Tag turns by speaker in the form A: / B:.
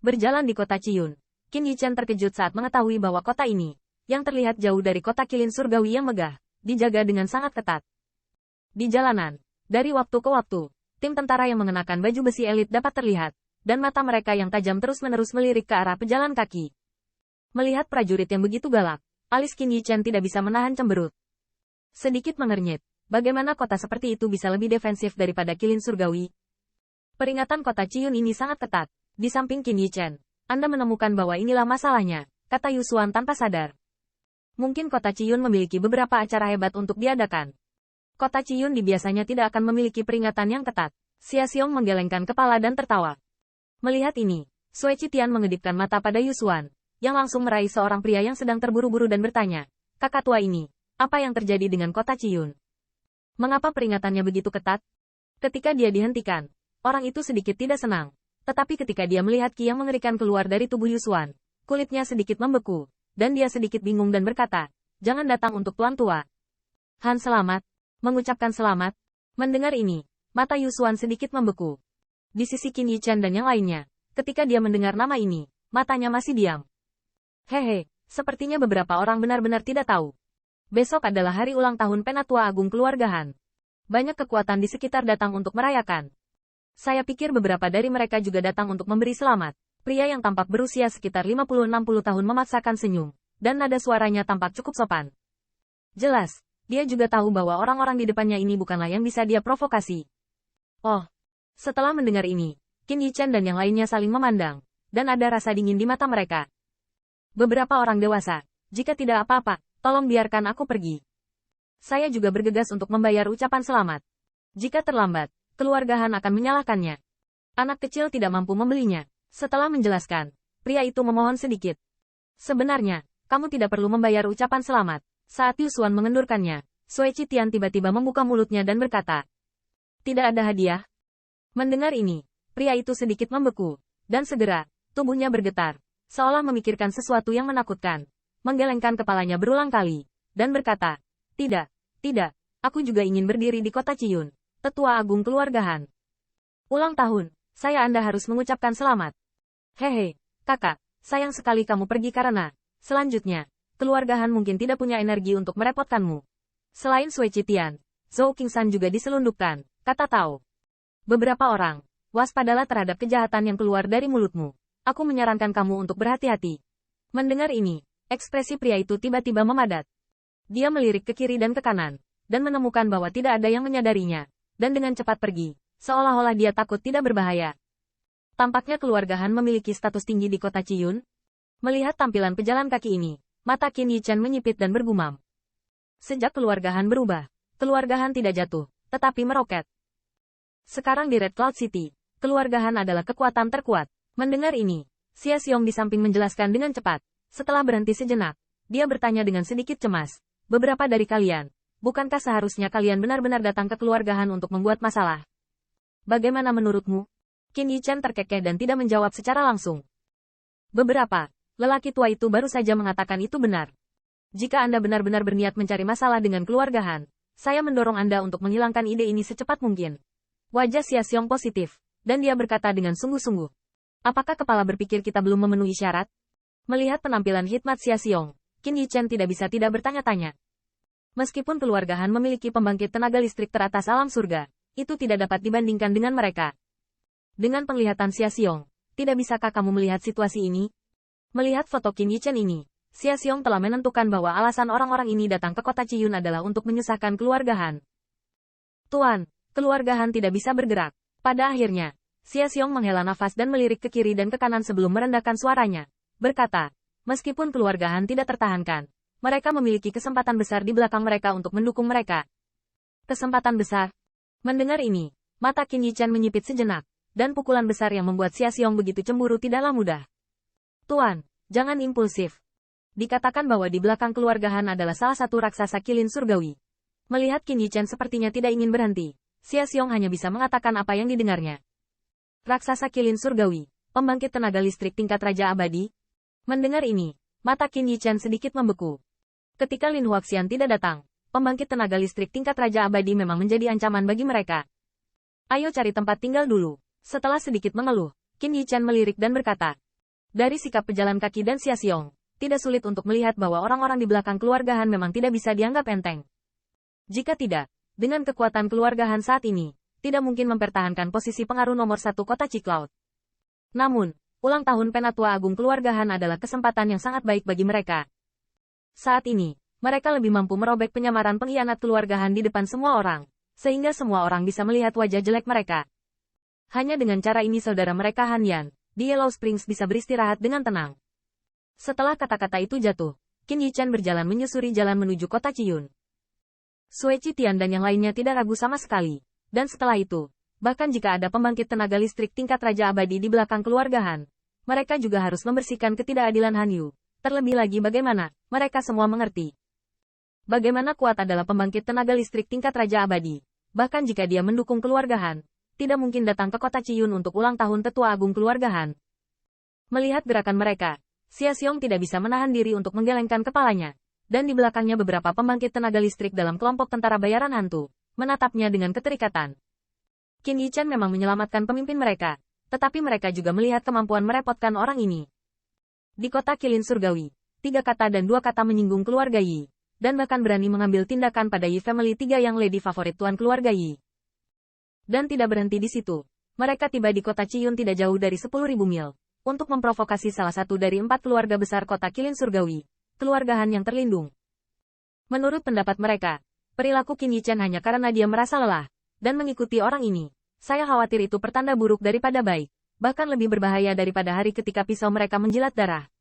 A: Berjalan di kota Ciyun, Qin Yichen terkejut saat mengetahui bahwa kota ini, yang terlihat jauh dari kota kilin surgawi yang megah, dijaga dengan sangat ketat. Di jalanan, dari waktu ke waktu, tim tentara yang mengenakan baju besi elit dapat terlihat, dan mata mereka yang tajam terus-menerus melirik ke arah pejalan kaki. Melihat prajurit yang begitu galak, alis Qin Yichen tidak bisa menahan cemberut. Sedikit mengernyit, bagaimana kota seperti itu bisa lebih defensif daripada kilin surgawi? Peringatan kota Ciyun ini sangat ketat. Di samping Qin Yichen, Anda menemukan bahwa inilah masalahnya, kata Yusuan tanpa sadar. Mungkin kota Ciyun memiliki beberapa acara hebat untuk diadakan. Kota Ciyun biasanya tidak akan memiliki peringatan yang ketat. Xia Xiong menggelengkan kepala dan tertawa. Melihat ini, Sui Qitian mengedipkan mata pada Yusuan, yang langsung meraih seorang pria yang sedang terburu-buru dan bertanya, kakak tua ini, apa yang terjadi dengan kota Ciyun? Mengapa peringatannya begitu ketat? Ketika dia dihentikan, orang itu sedikit tidak senang. Tetapi ketika dia melihat Qi yang mengerikan keluar dari tubuh Yusuan, kulitnya sedikit membeku, dan dia sedikit bingung dan berkata, jangan datang untuk tuan tua. Han selamat, mengucapkan selamat. Mendengar ini, mata Yusuan sedikit membeku. Di sisi Qin Yichen dan yang lainnya, ketika dia mendengar nama ini, matanya masih diam. Hehe, sepertinya beberapa orang benar-benar tidak tahu. Besok adalah hari ulang tahun Penatua Agung Keluarga Han. Banyak kekuatan di sekitar datang untuk merayakan. Saya pikir beberapa dari mereka juga datang untuk memberi selamat. Pria yang tampak berusia sekitar 50-60 tahun memaksakan senyum, dan nada suaranya tampak cukup sopan. Jelas, dia juga tahu bahwa orang-orang di depannya ini bukanlah yang bisa dia provokasi. Oh, setelah mendengar ini, Qin Yichen dan yang lainnya saling memandang, dan ada rasa dingin di mata mereka. Beberapa orang dewasa, jika tidak apa-apa, tolong biarkan aku pergi. Saya juga bergegas untuk membayar ucapan selamat. Jika terlambat, keluarga Han akan menyalahkannya. Anak kecil tidak mampu membelinya. Setelah menjelaskan, pria itu memohon sedikit. Sebenarnya, kamu tidak perlu membayar ucapan selamat. Saat Yusuan mengendurkannya, Sui Qitian tiba-tiba membuka mulutnya dan berkata, tidak ada hadiah. Mendengar ini, pria itu sedikit membeku, dan segera, tubuhnya bergetar, seolah memikirkan sesuatu yang menakutkan. Menggelengkan kepalanya berulang kali, dan berkata, tidak, aku juga ingin berdiri di kota Ciyun. Tetua Agung Keluarga Han. Ulang tahun, Anda harus mengucapkan selamat. Hehe, kakak, sayang sekali kamu pergi karena, selanjutnya, keluarga Han mungkin tidak punya energi untuk merepotkanmu. Selain Sui Qitian, Zhou Qingsan juga diselundupkan, kata Tao. Beberapa orang, waspadalah terhadap kejahatan yang keluar dari mulutmu. Aku menyarankan kamu untuk berhati-hati. Mendengar ini, ekspresi pria itu tiba-tiba memadat. Dia melirik ke kiri dan ke kanan, dan menemukan bahwa tidak ada yang menyadarinya. Dan dengan cepat pergi, seolah-olah dia takut tidak berbahaya. Tampaknya keluarga Han memiliki status tinggi di kota Ciyun. Melihat tampilan pejalan kaki ini, mata Qin Yichen menyipit dan bergumam. Sejak keluarga Han berubah, keluarga Han tidak jatuh, tetapi meroket. Sekarang di Red Cloud City, keluarga Han adalah kekuatan terkuat. Mendengar ini, Xia Xiong di samping menjelaskan dengan cepat. Setelah berhenti sejenak, dia bertanya dengan sedikit cemas, beberapa dari kalian, bukankah seharusnya kalian benar-benar datang ke keluarga Han untuk membuat masalah? Bagaimana menurutmu? Qin Yichen terkekeh dan tidak menjawab secara langsung. Beberapa, lelaki tua itu baru saja mengatakan itu benar. Jika Anda benar-benar berniat mencari masalah dengan keluarga Han, saya mendorong Anda untuk menghilangkan ide ini secepat mungkin. Wajah Xia Xiong positif, dan dia berkata dengan sungguh-sungguh. Apakah kepala berpikir kita belum memenuhi syarat? Melihat penampilan hikmat Xia Xiong, Qin Yichen tidak bisa tidak bertanya-tanya. Meskipun keluarga Han memiliki pembangkit tenaga listrik teratas alam surga, itu tidak dapat dibandingkan dengan mereka. Dengan penglihatan Xia Xiong, tidak bisakah kamu melihat situasi ini? Melihat foto Qin Yichen ini, Xia Xiong telah menentukan bahwa alasan orang-orang ini datang ke kota Ciyun adalah untuk menyusahkan keluarga Han. Tuan, keluarga Han tidak bisa bergerak. Pada akhirnya, Xia Xiong menghela nafas dan melirik ke kiri dan ke kanan sebelum merendahkan suaranya. Berkata, meskipun keluarga Han tidak tertahankan, mereka memiliki kesempatan besar di belakang mereka untuk mendukung mereka. Kesempatan besar. Mendengar ini, mata Qin Yichen menyipit sejenak, dan pukulan besar yang membuat Xia Xiong begitu cemburu tidaklah mudah. Tuan, jangan impulsif. Dikatakan bahwa di belakang keluarga Han adalah salah satu raksasa kilin surgawi. Melihat Qin Yichen sepertinya tidak ingin berhenti, Xia Xiong hanya bisa mengatakan apa yang didengarnya. Raksasa kilin surgawi, pembangkit tenaga listrik tingkat Raja Abadi. Mendengar ini, mata Qin Yichen sedikit membeku. Ketika Lin Huaxian tidak datang, pembangkit tenaga listrik tingkat Raja Abadi memang menjadi ancaman bagi mereka. Ayo cari tempat tinggal dulu. Setelah sedikit mengeluh, Qin Yichen melirik dan berkata, Dari sikap pejalan kaki dan Xiaxiong, tidak sulit untuk melihat bahwa orang-orang di belakang keluarga Han memang tidak bisa dianggap enteng. Jika tidak, dengan kekuatan keluarga Han saat ini, tidak mungkin mempertahankan posisi pengaruh nomor satu kota Cicloud. Namun, ulang tahun Penatua Agung keluarga Han adalah kesempatan yang sangat baik bagi mereka. Saat ini, mereka lebih mampu merobek penyamaran pengkhianat keluarga Han di depan semua orang, sehingga semua orang bisa melihat wajah jelek mereka. Hanya dengan cara ini saudara mereka Han Yan, di Yellow Springs bisa beristirahat dengan tenang. Setelah kata-kata itu jatuh, Qin Yichan berjalan menyusuri jalan menuju kota Ciyun. Sue Qitian dan yang lainnya tidak ragu sama sekali. Dan setelah itu, bahkan jika ada pembangkit tenaga listrik tingkat Raja Abadi di belakang keluarga Han, mereka juga harus membersihkan ketidakadilan Han Yu. Terlebih lagi bagaimana, mereka semua mengerti. Bagaimana kuat adalah pembangkit tenaga listrik tingkat Raja Abadi. Bahkan jika dia mendukung keluarga Han, tidak mungkin datang ke kota Ciyun untuk ulang tahun tetua agung keluarga Han. Melihat gerakan mereka, Xiaxiong tidak bisa menahan diri untuk menggelengkan kepalanya, dan di belakangnya beberapa pembangkit tenaga listrik dalam kelompok tentara bayaran hantu, menatapnya dengan keterikatan. Qin Yichan memang menyelamatkan pemimpin mereka, tetapi mereka juga melihat kemampuan merepotkan orang ini. Di kota Kilin Surgawi, 3 kata dan 2 kata menyinggung keluarga Yi, dan bahkan berani mengambil tindakan pada Yi Family 3 yang lady favorit tuan keluarga Yi. Dan tidak berhenti di situ, mereka tiba di kota Ciyun tidak jauh dari 10.000 mil. Untuk memprovokasi salah satu dari 4 keluarga besar kota Kilin Surgawi, keluarga Han yang terlindung. Menurut pendapat mereka, perilaku Qin Yichan hanya karena dia merasa lelah, dan mengikuti orang ini. Saya khawatir itu pertanda buruk daripada baik, bahkan lebih berbahaya daripada hari ketika pisau mereka menjilat darah.